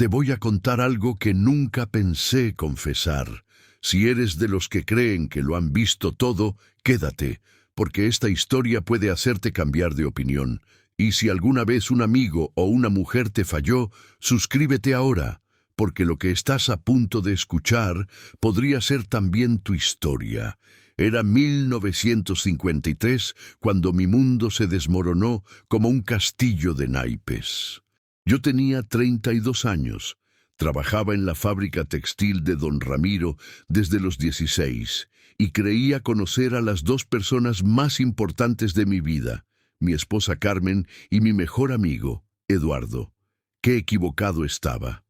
Te voy a contar algo que nunca pensé confesar. Si eres de los que creen que lo han visto todo, quédate, porque esta historia puede hacerte cambiar de opinión. Y si alguna vez un amigo o una mujer te falló, suscríbete ahora, porque lo que estás a punto de escuchar podría ser también tu historia. Era 1953 cuando mi mundo se desmoronó como un castillo de naipes. Yo tenía 32 años. Trabajaba en la fábrica textil de Don Ramiro desde los 16 y creía conocer a las dos personas más importantes de mi vida, mi esposa Carmen y mi mejor amigo, Eduardo. Qué equivocado estaba.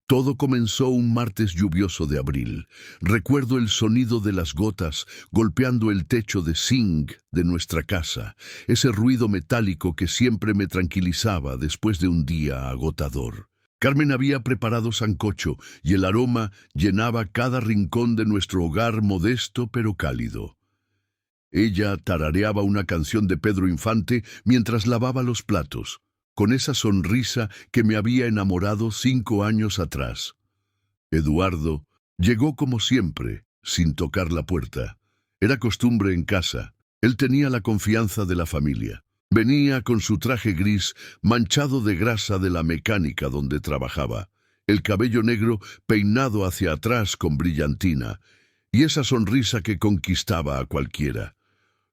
Todo comenzó un martes lluvioso de abril. Recuerdo el sonido de las gotas golpeando el techo de zinc de nuestra casa, ese ruido metálico que siempre me tranquilizaba después de un día agotador. Carmen había preparado sancocho y el aroma llenaba cada rincón de nuestro hogar modesto pero cálido. Ella tarareaba una canción de Pedro Infante mientras lavaba los platos, con esa sonrisa que me había enamorado 5 años atrás. Eduardo llegó como siempre, sin tocar la puerta. Era costumbre en casa. Él tenía la confianza de la familia. Venía con su traje gris manchado de grasa de la mecánica donde trabajaba, el cabello negro peinado hacia atrás con brillantina, y esa sonrisa que conquistaba a cualquiera.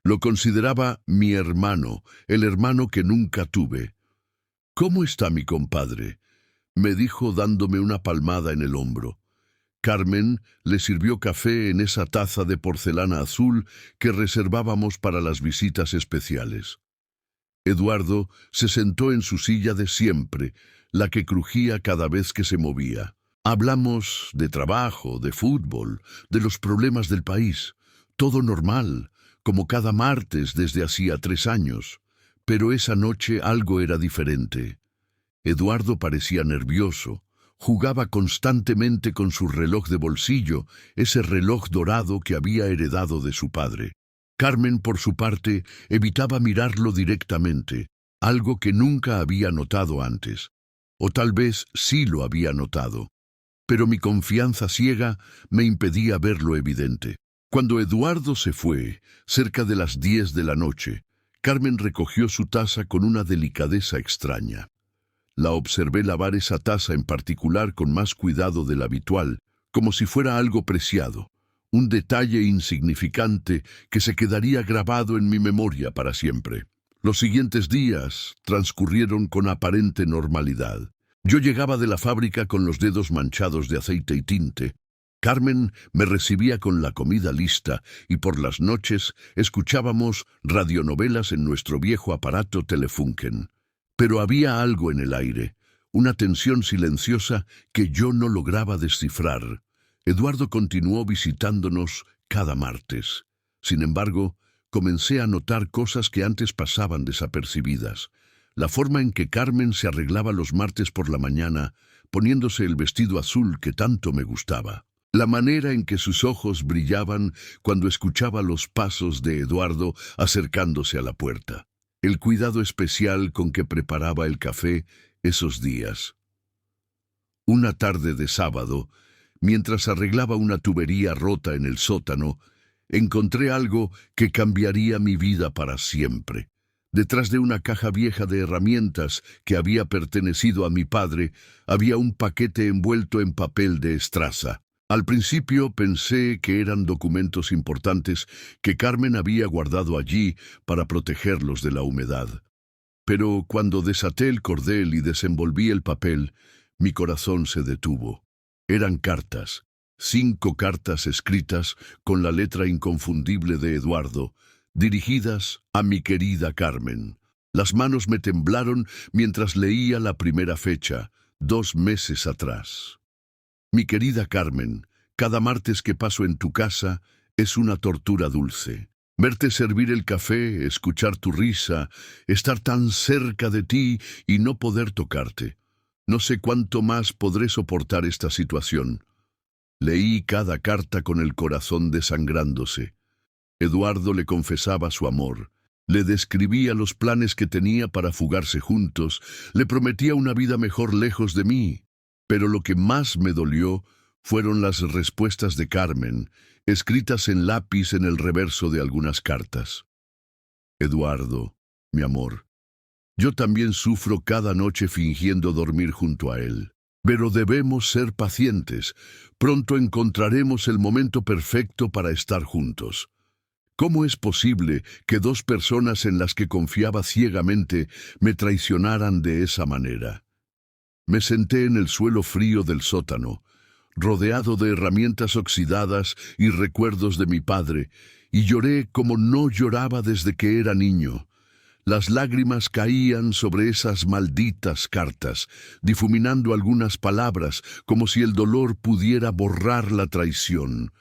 Lo consideraba mi hermano, el hermano que nunca tuve. «¿Cómo está mi compadre?», me dijo dándome una palmada en el hombro. Carmen le sirvió café en esa taza de porcelana azul que reservábamos para las visitas especiales. Eduardo se sentó en su silla de siempre, la que crujía cada vez que se movía. Hablamos de trabajo, de fútbol, de los problemas del país. Todo normal, como cada martes desde hacía 3 años. Pero esa noche algo era diferente. Eduardo parecía nervioso. Jugaba constantemente con su reloj de bolsillo, ese reloj dorado que había heredado de su padre. Carmen, por su parte, evitaba mirarlo directamente, algo que nunca había notado antes. O tal vez sí lo había notado. Pero mi confianza ciega me impedía ver lo evidente. Cuando Eduardo se fue, cerca de las 10 de la noche, Carmen recogió su taza con una delicadeza extraña. La observé lavar esa taza en particular con más cuidado del habitual, como si fuera algo preciado. Un detalle insignificante que se quedaría grabado en mi memoria para siempre. Los siguientes días transcurrieron con aparente normalidad. Yo llegaba de la fábrica con los dedos manchados de aceite y tinte. Carmen me recibía con la comida lista y por las noches escuchábamos radionovelas en nuestro viejo aparato Telefunken. Pero había algo en el aire, una tensión silenciosa que yo no lograba descifrar. Eduardo continuó visitándonos cada martes. Sin embargo, comencé a notar cosas que antes pasaban desapercibidas. La forma en que Carmen se arreglaba los martes por la mañana, poniéndose el vestido azul que tanto me gustaba. La manera en que sus ojos brillaban cuando escuchaba los pasos de Eduardo acercándose a la puerta. El cuidado especial con que preparaba el café esos días. Una tarde de sábado, mientras arreglaba una tubería rota en el sótano, encontré algo que cambiaría mi vida para siempre. Detrás de una caja vieja de herramientas que había pertenecido a mi padre, había un paquete envuelto en papel de estraza. Al principio pensé que eran documentos importantes que Carmen había guardado allí para protegerlos de la humedad. Pero cuando desaté el cordel y desenvolví el papel, mi corazón se detuvo. Eran cartas, 5 cartas escritas con la letra inconfundible de Eduardo, dirigidas a mi querida Carmen. Las manos me temblaron mientras leía la primera fecha, 2 meses atrás. Mi querida Carmen, cada martes que paso en tu casa es una tortura dulce. Verte servir el café, escuchar tu risa, estar tan cerca de ti y no poder tocarte. No sé cuánto más podré soportar esta situación. Leí cada carta con el corazón desangrándose. Eduardo le confesaba su amor. Le describía los planes que tenía para fugarse juntos. Le prometía una vida mejor lejos de mí. Pero lo que más me dolió fueron las respuestas de Carmen, escritas en lápiz en el reverso de algunas cartas. Eduardo, mi amor, yo también sufro cada noche fingiendo dormir junto a él. Pero debemos ser pacientes. Pronto encontraremos el momento perfecto para estar juntos. ¿Cómo es posible que dos personas en las que confiaba ciegamente me traicionaran de esa manera? Me senté en el suelo frío del sótano, rodeado de herramientas oxidadas y recuerdos de mi padre, y lloré como no lloraba desde que era niño. Las lágrimas caían sobre esas malditas cartas, difuminando algunas palabras, como si el dolor pudiera borrar la traición.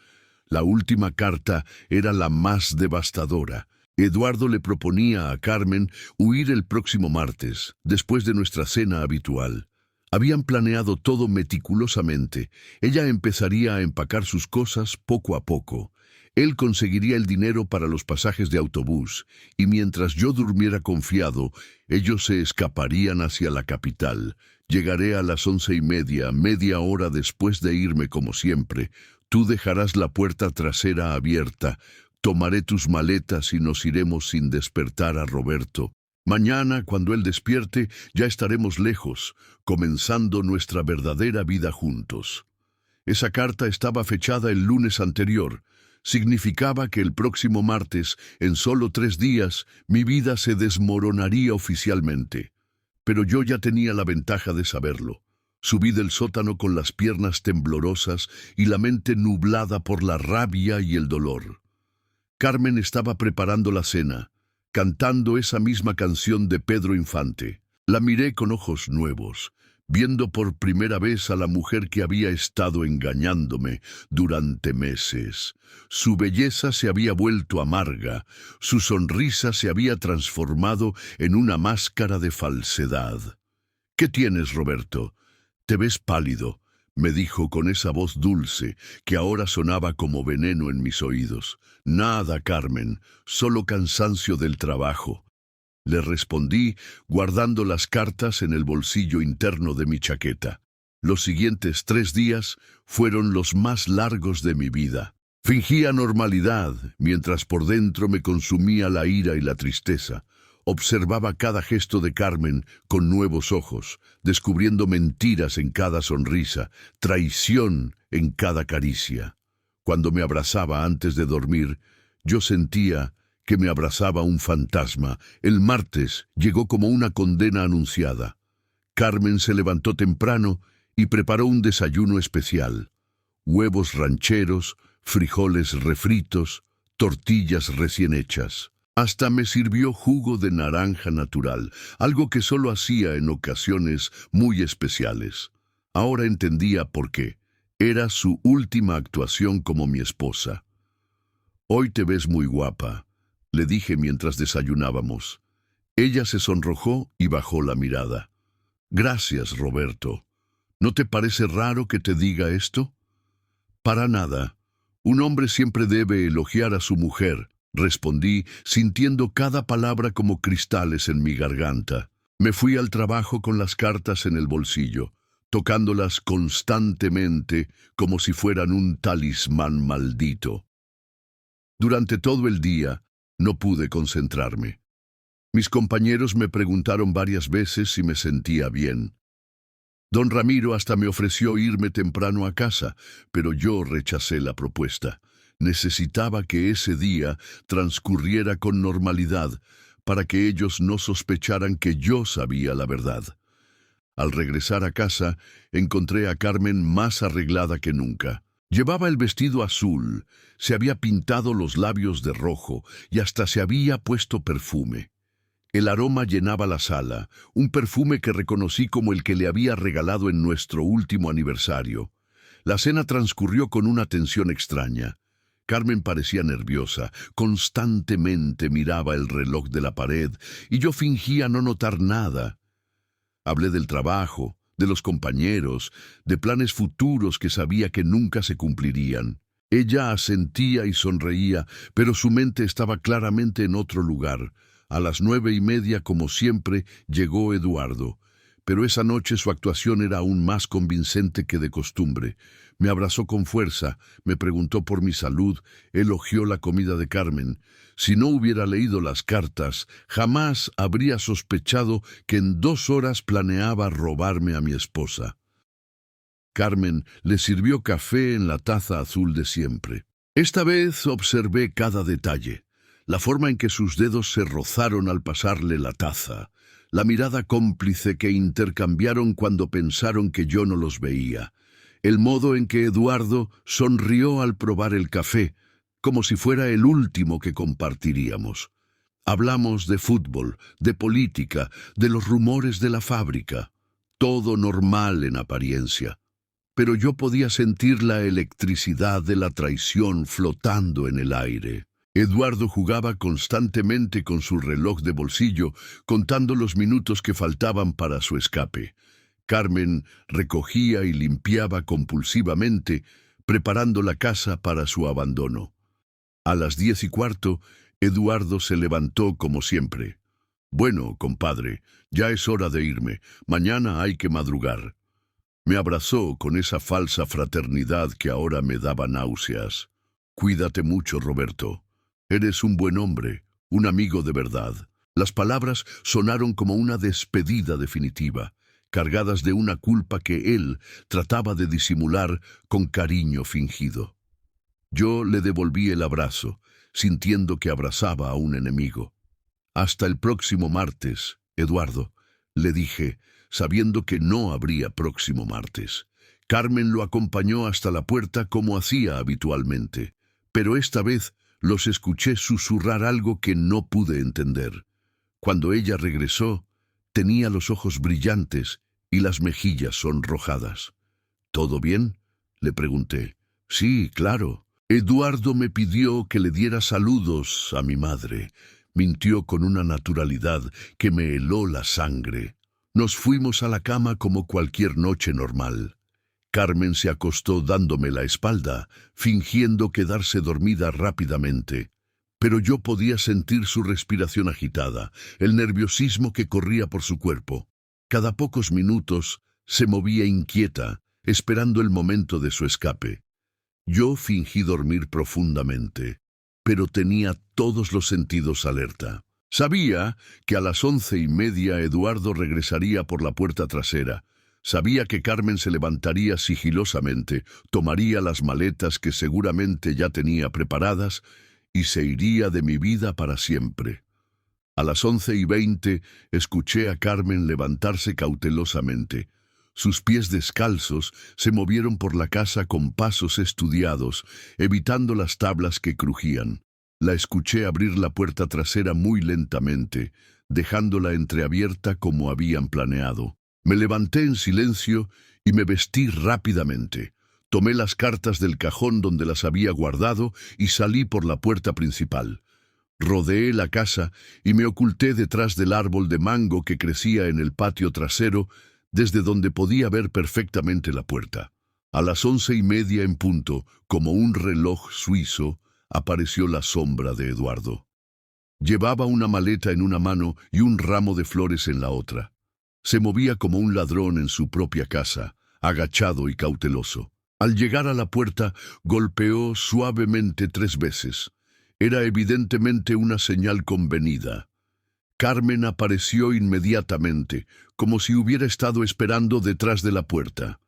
La última carta era la más devastadora. Eduardo le proponía a Carmen huir el próximo martes, después de nuestra cena habitual. Habían planeado todo meticulosamente. Ella empezaría a empacar sus cosas poco a poco. Él conseguiría el dinero para los pasajes de autobús, y mientras yo durmiera confiado, ellos se escaparían hacia la capital. Llegaré a las 11:30, media hora después de irme como siempre. Tú dejarás la puerta trasera abierta. Tomaré tus maletas y nos iremos sin despertar a Roberto. Mañana, cuando él despierte, ya estaremos lejos, comenzando nuestra verdadera vida juntos. Esa carta estaba fechada el lunes anterior. Significaba que el próximo martes, en solo 3 días, mi vida se desmoronaría oficialmente. Pero yo ya tenía la ventaja de saberlo. Subí del sótano con las piernas temblorosas y la mente nublada por la rabia y el dolor. Carmen estaba preparando la cena, cantando esa misma canción de Pedro Infante. La miré con ojos nuevos, viendo por primera vez a la mujer que había estado engañándome durante meses. Su belleza se había vuelto amarga, su sonrisa se había transformado en una máscara de falsedad. «¿Qué tienes, Roberto? Te ves pálido», me dijo con esa voz dulce que ahora sonaba como veneno en mis oídos. «Nada, Carmen, solo cansancio del trabajo». Le respondí, guardando las cartas en el bolsillo interno de mi chaqueta. Los siguientes 3 días fueron los más largos de mi vida. Fingía normalidad, mientras por dentro me consumía la ira y la tristeza. Observaba cada gesto de Carmen con nuevos ojos, descubriendo mentiras en cada sonrisa, traición en cada caricia. Cuando me abrazaba antes de dormir, yo sentía que me abrazaba un fantasma. El martes llegó como una condena anunciada. Carmen se levantó temprano y preparó un desayuno especial. Huevos rancheros, frijoles refritos, tortillas recién hechas. Hasta me sirvió jugo de naranja natural, algo que solo hacía en ocasiones muy especiales. Ahora entendía por qué. Era su última actuación como mi esposa. «Hoy te ves muy guapa», le dije mientras desayunábamos. Ella se sonrojó y bajó la mirada. «Gracias, Roberto. ¿No te parece raro que te diga esto?» «Para nada. Un hombre siempre debe elogiar a su mujer», respondí, sintiendo cada palabra como cristales en mi garganta. Me fui al trabajo con las cartas en el bolsillo, tocándolas constantemente como si fueran un talismán maldito. Durante todo el día, no pude concentrarme. Mis compañeros me preguntaron varias veces si me sentía bien. Don Ramiro hasta me ofreció irme temprano a casa, pero yo rechacé la propuesta. Necesitaba que ese día transcurriera con normalidad para que ellos no sospecharan que yo sabía la verdad. Al regresar a casa, encontré a Carmen más arreglada que nunca. Llevaba el vestido azul, se había pintado los labios de rojo y hasta se había puesto perfume. El aroma llenaba la sala, un perfume que reconocí como el que le había regalado en nuestro último aniversario. La cena transcurrió con una tensión extraña. Carmen parecía nerviosa, constantemente miraba el reloj de la pared y yo fingía no notar nada. Hablé del trabajo, de los compañeros, de planes futuros que sabía que nunca se cumplirían. Ella asentía y sonreía, pero su mente estaba claramente en otro lugar. A las 9:30, como siempre, llegó Eduardo. pero esa noche su actuación era aún más convincente que de costumbre. Me abrazó con fuerza, me preguntó por mi salud, elogió la comida de Carmen. Si no hubiera leído las cartas, jamás habría sospechado que en 2 horas planeaba robarme a mi esposa. Carmen le sirvió café en la taza azul de siempre. Esta vez observé cada detalle, la forma en que sus dedos se rozaron al pasarle la taza, la mirada cómplice que intercambiaron cuando pensaron que yo no los veía, el modo en que Eduardo sonrió al probar el café, como si fuera el último que compartiríamos. Hablamos de fútbol, de política, de los rumores de la fábrica, todo normal en apariencia. Pero yo podía sentir la electricidad de la traición flotando en el aire. Eduardo jugaba constantemente con su reloj de bolsillo, contando los minutos que faltaban para su escape. Carmen recogía y limpiaba compulsivamente, preparando la casa para su abandono. A las 10:15, Eduardo se levantó como siempre. «Bueno, compadre, ya es hora de irme. Mañana hay que madrugar». Me abrazó con esa falsa fraternidad que ahora me daba náuseas. «Cuídate mucho, Roberto. Eres un buen hombre, un amigo de verdad». Las palabras sonaron como una despedida definitiva, cargadas de una culpa que él trataba de disimular con cariño fingido. Yo le devolví el abrazo, sintiendo que abrazaba a un enemigo. «Hasta el próximo martes, Eduardo», le dije, sabiendo que no habría próximo martes. Carmen lo acompañó hasta la puerta como hacía habitualmente, pero esta vez los escuché susurrar algo que no pude entender. Cuando ella regresó, tenía los ojos brillantes y las mejillas sonrojadas. «¿Todo bien?», le pregunté. «Sí, claro. Eduardo me pidió que le diera saludos a mi madre». Mintió con una naturalidad que me heló la sangre. Nos fuimos a la cama como cualquier noche normal. Carmen se acostó dándome la espalda, fingiendo quedarse dormida rápidamente. Pero yo podía sentir su respiración agitada, el nerviosismo que corría por su cuerpo. Cada pocos minutos se movía inquieta, esperando el momento de su escape. Yo fingí dormir profundamente, pero tenía todos los sentidos alerta. Sabía que a las 11:30 Eduardo regresaría por la puerta trasera. Sabía que Carmen se levantaría sigilosamente, tomaría las maletas que seguramente ya tenía preparadas y se iría de mi vida para siempre. A las 11:20 escuché a Carmen levantarse cautelosamente. Sus pies descalzos se movieron por la casa con pasos estudiados, evitando las tablas que crujían. La escuché abrir la puerta trasera muy lentamente, dejándola entreabierta como habían planeado. Me levanté en silencio y me vestí rápidamente. Tomé las cartas del cajón donde las había guardado y salí por la puerta principal. Rodeé la casa y me oculté detrás del árbol de mango que crecía en el patio trasero, desde donde podía ver perfectamente la puerta. A las 11:30 en punto, como un reloj suizo, apareció la sombra de Eduardo. Llevaba una maleta en una mano y un ramo de flores en la otra. Se movía como un ladrón en su propia casa, agachado y cauteloso. Al llegar a la puerta, golpeó suavemente 3 veces. Era evidentemente una señal convenida. Carmen apareció inmediatamente, como si hubiera estado esperando detrás de la puerta.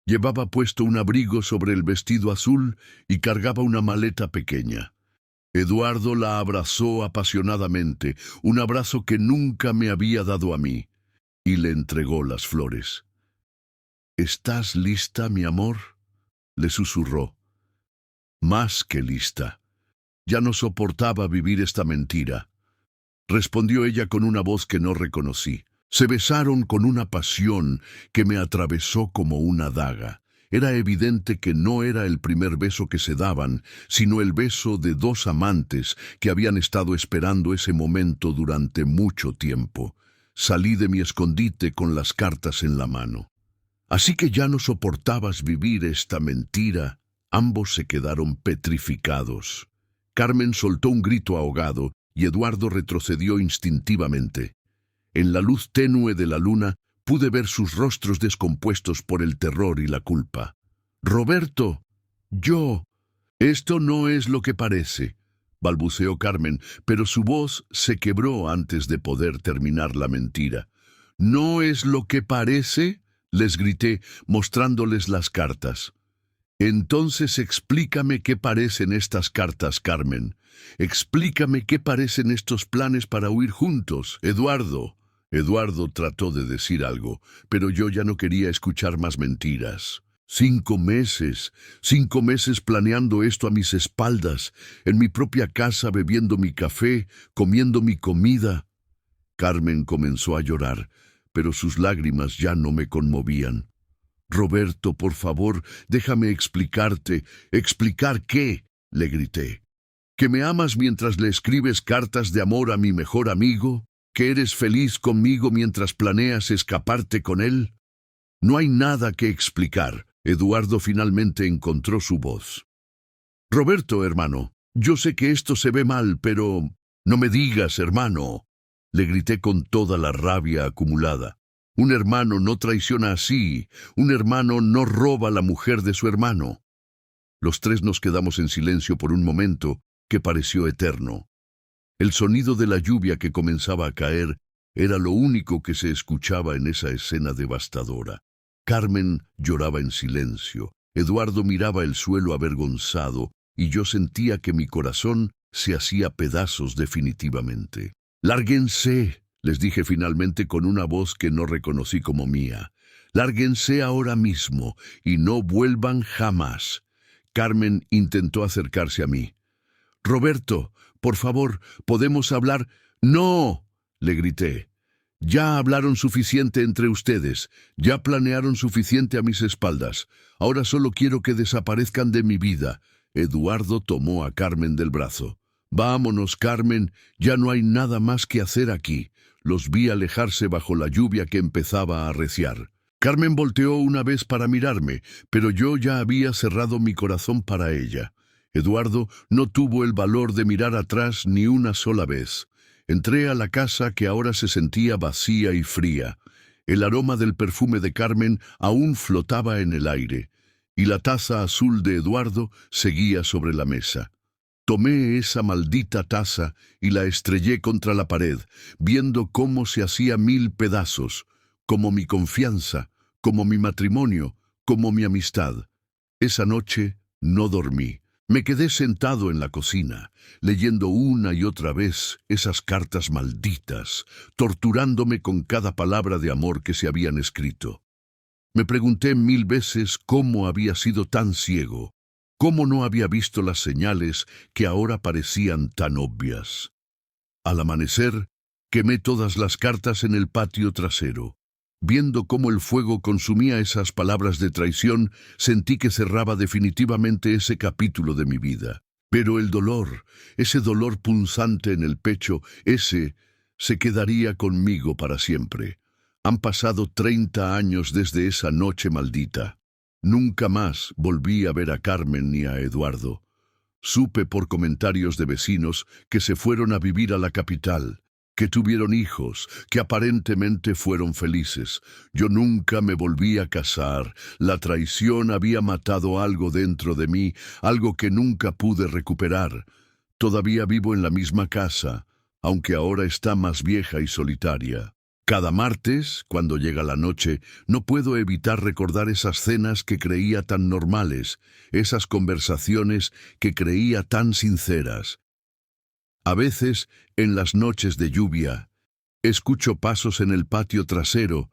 Llevaba puesto un abrigo sobre el vestido azul y cargaba una maleta pequeña. Eduardo la abrazó apasionadamente, un abrazo que nunca me había dado a mí, y le entregó las flores. «¿Estás lista, mi amor?», le susurró. «Más que lista. Ya no soportaba vivir esta mentira», respondió ella con una voz que no reconocí. Se besaron con una pasión que me atravesó como una daga. Era evidente que no era el primer beso que se daban, sino el beso de 2 amantes que habían estado esperando ese momento durante mucho tiempo. Salí de mi escondite con las cartas en la mano. «Así que ya no soportabas vivir esta mentira». Ambos se quedaron petrificados. Carmen soltó un grito ahogado y Eduardo retrocedió instintivamente. En la luz tenue de la luna Pude ver sus rostros descompuestos por el terror y la culpa. «Roberto, yo... Esto no es lo que parece», balbuceó Carmen, pero su voz se quebró antes de poder terminar la mentira. «¿No es lo que parece?», les grité, mostrándoles las cartas. «Entonces explícame qué parecen estas cartas, Carmen. Explícame qué parecen estos planes para huir juntos, Eduardo». Eduardo trató de decir algo, pero yo ya no quería escuchar más mentiras. 5 meses, 5 meses planeando esto a mis espaldas, en mi propia casa bebiendo mi café, comiendo mi comida. Carmen comenzó a llorar, pero sus lágrimas ya no me conmovían. «Roberto, por favor, déjame explicarte». «¿Explicar qué?», le grité. «¿Que me amas mientras le escribes cartas de amor a mi mejor amigo? ¿Que eres feliz conmigo mientras planeas escaparte con él?» «No hay nada que explicar». Eduardo finalmente encontró su voz. «Roberto, hermano, yo sé que esto se ve mal, pero... No me digas, hermano», le grité con toda la rabia acumulada. «Un hermano no traiciona así. Un hermano no roba la mujer de su hermano». Los tres nos quedamos en silencio por un momento que pareció eterno. El sonido de la lluvia que comenzaba a caer era lo único que se escuchaba en esa escena devastadora. Carmen lloraba en silencio, Eduardo miraba el suelo avergonzado y yo sentía que mi corazón se hacía pedazos definitivamente. «Lárguense», les dije finalmente con una voz que no reconocí como mía. «Lárguense ahora mismo y no vuelvan jamás». Carmen intentó acercarse a mí. «Roberto, por favor, ¿podemos hablar?» «No», le grité. «Ya hablaron suficiente entre ustedes, ya planearon suficiente a mis espaldas. Ahora solo quiero que desaparezcan de mi vida». Eduardo tomó a Carmen del brazo. «Vámonos, Carmen, ya no hay nada más que hacer aquí». Los vi alejarse bajo la lluvia que empezaba a arreciar. Carmen volteó una vez para mirarme, pero yo ya había cerrado mi corazón para ella. Eduardo no tuvo el valor de mirar atrás ni una sola vez. Entré a la casa que ahora se sentía vacía y fría. El aroma del perfume de Carmen aún flotaba en el aire, y la taza azul de Eduardo seguía sobre la mesa. Tomé esa maldita taza y la estrellé contra la pared, viendo cómo se hacía 1000 pedazos, como mi confianza, como mi matrimonio, como mi amistad. Esa noche no dormí. Me quedé sentado en la cocina, leyendo una y otra vez esas cartas malditas, torturándome con cada palabra de amor que se habían escrito. Me pregunté 1000 veces cómo había sido tan ciego, cómo no había visto las señales que ahora parecían tan obvias. Al amanecer, quemé todas las cartas en el patio trasero. Viendo cómo el fuego consumía esas palabras de traición, sentí que cerraba definitivamente ese capítulo de mi vida. Pero el dolor, ese dolor punzante en el pecho, ese se quedaría conmigo para siempre. Han pasado 30 años desde esa noche maldita. Nunca más volví a ver a Carmen ni a Eduardo. Supe por comentarios de vecinos que se fueron a vivir a la capital, que tuvieron hijos, que aparentemente fueron felices. Yo nunca me volví a casar. La traición había matado algo dentro de mí, algo que nunca pude recuperar. Todavía vivo en la misma casa, aunque ahora está más vieja y solitaria. Cada martes, cuando llega la noche, no puedo evitar recordar esas cenas que creía tan normales, esas conversaciones que creía tan sinceras. A veces, en las noches de lluvia, escucho pasos en el patio trasero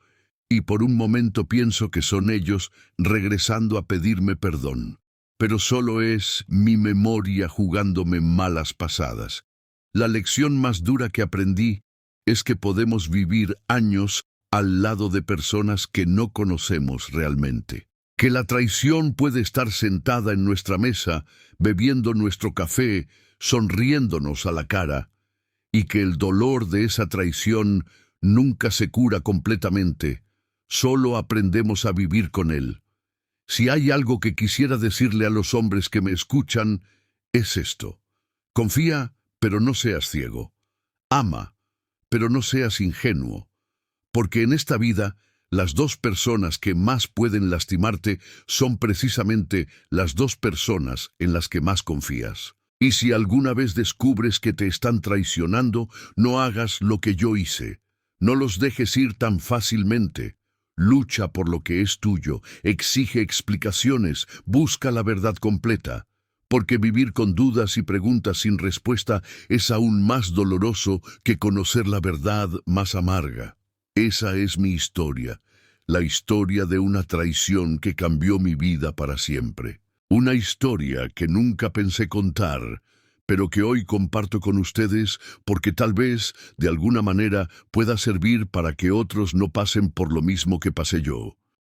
y por un momento pienso que son ellos regresando a pedirme perdón. Pero solo es mi memoria jugándome malas pasadas. La lección más dura que aprendí es que podemos vivir años al lado de personas que no conocemos realmente. Que la traición puede estar sentada en nuestra mesa, bebiendo nuestro café, sonriéndonos a la cara, y que el dolor de esa traición nunca se cura completamente, solo aprendemos a vivir con él. Si hay algo que quisiera decirle a los hombres que me escuchan, es esto: confía, pero no seas ciego. Ama, pero no seas ingenuo, porque en esta vida Las dos personas que más pueden lastimarte son precisamente las dos personas en las que más confías. Y si alguna vez descubres que te están traicionando, no hagas lo que yo hice. No los dejes ir tan fácilmente. Lucha por lo que es tuyo, exige explicaciones, busca la verdad completa. Porque vivir con dudas y preguntas sin respuesta es aún más doloroso que conocer la verdad más amarga. Esa es mi historia, la historia de una traición que cambió mi vida para siempre. Una historia que nunca pensé contar, pero que hoy comparto con ustedes porque tal vez, de alguna manera, pueda servir para que otros no pasen por lo mismo que pasé yo.